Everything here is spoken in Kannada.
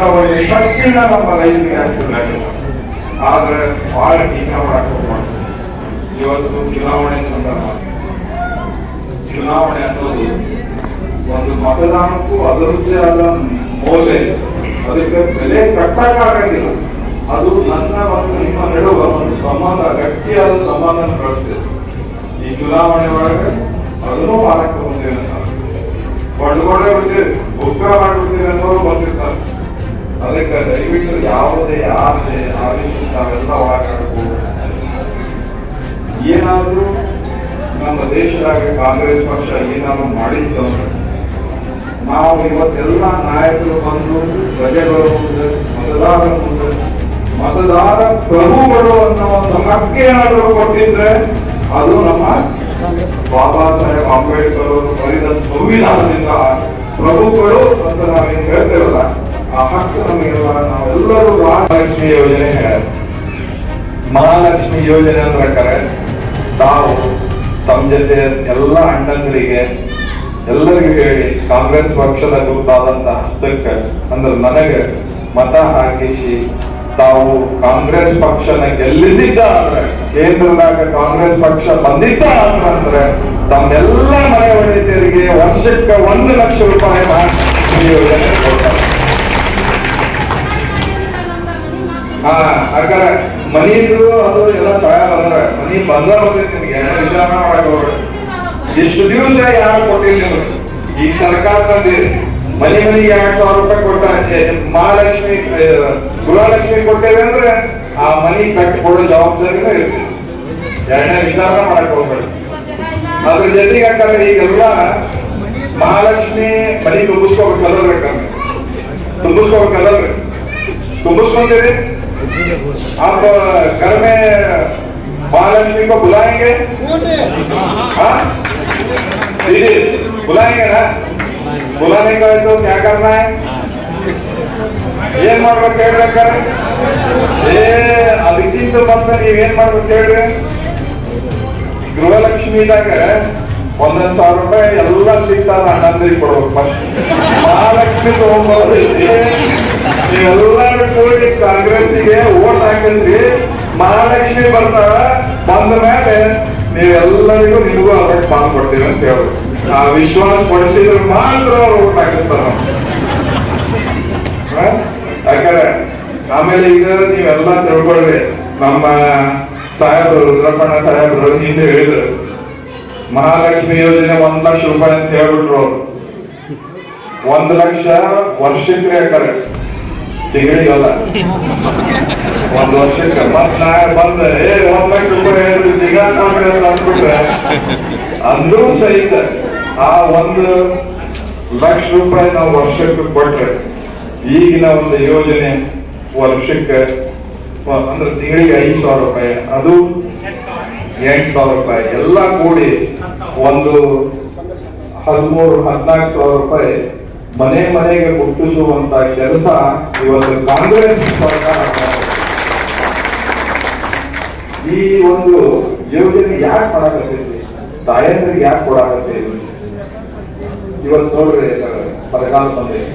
ತಕ್ಷಣ ನಮ್ಮ ರೈತರಿಗೆ ಆಗ್ತದೆ. ಆದ್ರೆ ಬಹಳ ಟೀಕಾ ಮಾಡಕ್ ಹೋಗ್ಬಾರ್ದು. ಇವತ್ತು ಚುನಾವಣೆ ಸಂದರ್ಭ, ಚುನಾವಣೆ ಅನ್ನೋದು ಒಂದು ಮತದಾನಕ್ಕೂ ಅದರದ್ದೇ ಆದ ಮೌಲ್ಯ, ಅದಕ್ಕೆ ಬೆಲೆ ಕಟ್ಟಕ್ಕಾಗಿಲ್ಲ. ಅದು ನನ್ನ ಮತ್ತು ನಿಮ್ಮ ನಡುವ ಒಂದು ಸಂಬಂಧ, ಗಟ್ಟಿಯಾದ ಸಂಬಂಧ ಕಳಿಸ್ತೇವೆ. ಈ ಚುನಾವಣೆ ಒಳಗೆ ಅದನ್ನೂ ಮಾಡಕ್ಕೆ ಬಂದಿಲ್ಲ, ಪಡ್ಕೊಂಡೇ ಬಿಡ್ತೀವಿ, ಉಗ್ರ ಮಾಡಿಬಿಡ್ತೀವಿ ಅನ್ನೋರು ಬಂದಿರ್ತಾರೆ. ಅದಕ್ಕೆ ದಯವಿಟ್ಟು ಯಾವುದೇ ಆಸೆ ಆವೇಶ ನಾವೆಲ್ಲ ಒಳಗಾಡಬಹುದು. ಏನಾದ್ರೂ ನಮ್ಮ ದೇಶದಾಗ ಕಾಂಗ್ರೆಸ್ ಪಕ್ಷ ಏನಾದ್ರು ಮಾಡಿದ್ದು ನಾವು ಇವತ್ತೆಲ್ಲ ನಾಯಕರು ಬಂದು ಪ್ರಜೆಗಳು ಮುಂದೆ, ಮತದಾರರ ಮುಂದೆ, ಮತದಾರ ಪ್ರಭುಗಳು ಅನ್ನೋ ಒಂದು ಹಕ್ಕೇನಾದರೂ ಕೊಟ್ಟಿದ್ರೆ ಅದು ನಮ್ಮ ಬಾಬಾ ಸಾಹೇಬ್ ಅಂಬೇಡ್ಕರ್ ಅವರು ಬರೆದ ಸಂವಿಧಾನದಿಂದ ಪ್ರಭುಗಳು ಅಂತ ನಾವೇನು ಹೇಳ್ತೇವಲ್ಲ, ಆ ಹಕ್ಕು ನಮಗೆಲ್ಲ. ನಾವೆಲ್ಲರೂ ಮಹಾಲಕ್ಷ್ಮಿ ಯೋಜನೆ ಮಹಾಲಕ್ಷ್ಮಿ ಯೋಜನೆ ಪ್ರಕಾರ ತಾವು ತಮ್ಮ ಜೊತೆ ಎಲ್ಲ ಅಣ್ಣಂದರಿಗೆ ಎಲ್ಲರಿಗೂ ಹೇಳಿ ಕಾಂಗ್ರೆಸ್ ಪಕ್ಷದ ಗುರುತಾದಂತ ಹಸ್ತಕ್ಕೆ ಅಂದ್ರೆ ನನಗೆ ಮತ ಹಾಕಿಸಿ ತಾವು ಕಾಂಗ್ರೆಸ್ ಪಕ್ಷನ ಗೆಲ್ಲಿಸಿದ್ದ ಅಂದ್ರೆ, ಕೇಂದ್ರದಾಗ ಕಾಂಗ್ರೆಸ್ ಪಕ್ಷ ಬಂದಿದ್ದ ಅಂದ್ರೆ ತಮ್ಮೆಲ್ಲ ಮನೆ ಒಡೆಯರಿಗೆ ವರ್ಷಕ್ಕೆ 1 ಲಕ್ಷ ರೂಪಾಯಿ ಯೋಜನೆ ಕೊಡ್ತಾರೆ. ಯಾಕಂದ್ರೆ ಮನಿದು ಅದು ಎಲ್ಲ ಸಹಾಯ ಬಂದ್ರೆ ಮನಿ ಬಂದ ನಿಮ್ಗೆ ವಿಚಾರ ಮಾಡಕ್ ಹೋಗ್ರಿ. ಇಷ್ಟು ದಿವಸ ಯಾರು ಕೊಟ್ಟಿಲ್ಲ ನಿಮ್ಗೆ. ಈ ಸರ್ಕಾರ ತಂದಿರಿ, ಮನೆಗೆ 2,000 ರೂಪಾಯಿ ಕೊಟ್ಟ. ಮಹಾಲಕ್ಷ್ಮಿ ಗೃಹಲಕ್ಷ್ಮಿ ಕೊಟ್ಟೇವೆ ಅಂದ್ರೆ ಆ ಮನಿ ಕಟ್ಟಿಕೊಡೋ ಜವಾಬ್ದಾರಿನೂ ಇರ್ತದೆ. ಎರಡನೇ ವಿಚಾರ ಮಾಡಕ್ ಹೋಗ್ಬೇಡಿ. ಅದ್ರ ಜೊತೆಗೆ ಯಾಕಂದ್ರೆ ಈಗೆಲ್ಲ ಮಹಾಲಕ್ಷ್ಮಿ ಮನಿ ತುಂಬಿಸ್ಕೋಬೇಕಲ್ಲಬೇಕಂದ್ರೆ ತುಂಬಿಸ್ಕೋಬೇಕಲ್ಲರಿ, ತುಂಬಿಸ್ಕೊಂತೀರಿ. आप घर में महालक्ष्मी को बुलाएंगे? हाँ दीदी बुलाएंगे ना? बुलाने का तो क्या करना है? ಏನ್ ಮಾಡ್ಬೇಕು ಹೇಳ್ಬೇಕಾರೆ ಅದಕ್ಕಿಂತ ಬಂದ ನೀವೇನ್ ಮಾಡ್ಬೇಕು ಹೇಳ್ರಿ. ಗೃಹಲಕ್ಷ್ಮಿದಾಗ 1,000 ರೂಪಾಯಿ ಎಲ್ಲ ಸಿಗ್ತಾರ, ಅಣ್ಣಂದ್ರಿಗೆ ಕೊಡ್ಬೇಕು. ಫಸ್ಟ್ ಮಹಾಲಕ್ಷ್ಮಿ ತಗೊಂಡ್ಬರೋದೈತಿ. ನೀವೆಲ್ಲರೂ ಕೂಡಿ ಕಾಂಗ್ರೆಸ್ಸಿಗೆ ಓಟ್ ಹಾಕಿದ್ರಿ, ಮಹಾಲಕ್ಷ್ಮಿ ಬರ್ತಾರ. ಬಂದ ಮೇಲೆ ನೀವೆಲ್ಲರಿಗೂ ನಿಮಗೂ ಅದಕ್ಕೆ ಪಾಲ್ ಕೊಡ್ತೀವಿ ಅಂತ ಹೇಳಿ ಆ ವಿಶ್ವಾಸ ಪಡಿಸಿದ್ರೆ ಮಾತ್ರ ಅವ್ರು ಓಟ್ ಹಾಕಿರ್ತಾರ. ಯಾಕಂದ್ರೆ ಆಮೇಲೆ ಈಗ ನೀವೆಲ್ಲ ತಿಳ್ಕೊಳ್ರಿ, ನಮ್ಮ ಸಾಹೇಬರು ರುದ್ರಪ್ಪಣ್ಣ ಸಾಹೇಬರು ಹಿಂದೆ ಹೇಳಿದ್ರು ಮಹಾಲಕ್ಷ್ಮಿ ಯೋಜನೆ 1 ಲಕ್ಷ ರೂಪಾಯಿ ಅಂತ ಹೇಳ್ಬಿಟ್ರು ಅವ್ರು. 1 ಲಕ್ಷ ವರ್ಷಕ್ಕೆ ಯಾಕಂದ್ರೆ ತಿಂಗಳಿಗಲ್ಲ, 1 ವರ್ಷಕ್ಕೆ. ಮತ್ ನಾ ಬಂದ 1 ಲಕ್ಷ ರೂಪಾಯಿ ಹೇಳಿದ್ರು ಅಂದ್ಬಿಟ್ರೆ ಅಂದ್ರೂ ಸಹಿತ ಆ 1 ಲಕ್ಷ ರೂಪಾಯಿ ನಾವು ವರ್ಷಕ್ಕೆ ಕೊಟ್ರೆ ಈಗಿನ ಒಂದು ಯೋಜನೆ ವರ್ಷಕ್ಕೆ ಅಂದ್ರೆ ತಿಂಗಳಿಗೆ 5,000 ರೂಪಾಯಿ, ಅದು 8,000 ರೂಪಾಯಿ ಎಲ್ಲ ಕೂಡಿ ಒಂದು 13,000-14,000 ರೂಪಾಯಿ ಮನೆ ಮನೆಗೆ ಮುಟ್ಟಿಸುವಂತ ಕೆಲಸ ಇವತ್ತು ಕಾಂಗ್ರೆಸ್ ಸರ್ಕಾರ. ಈ ಒಂದು ಯೋಜನೆ ಯಾಕೆ ಮಾಡಾಕತ್ತೈತಿ, ತಾಯಂದ್ರಿಗೆ ಯಾಕೆ ಕೊಡಾಕತ್ತೈತಿ? ಇವತ್ತು ನೋಡ್ರಿ ಬರಗಾಲ ಬಂದೈತಿ,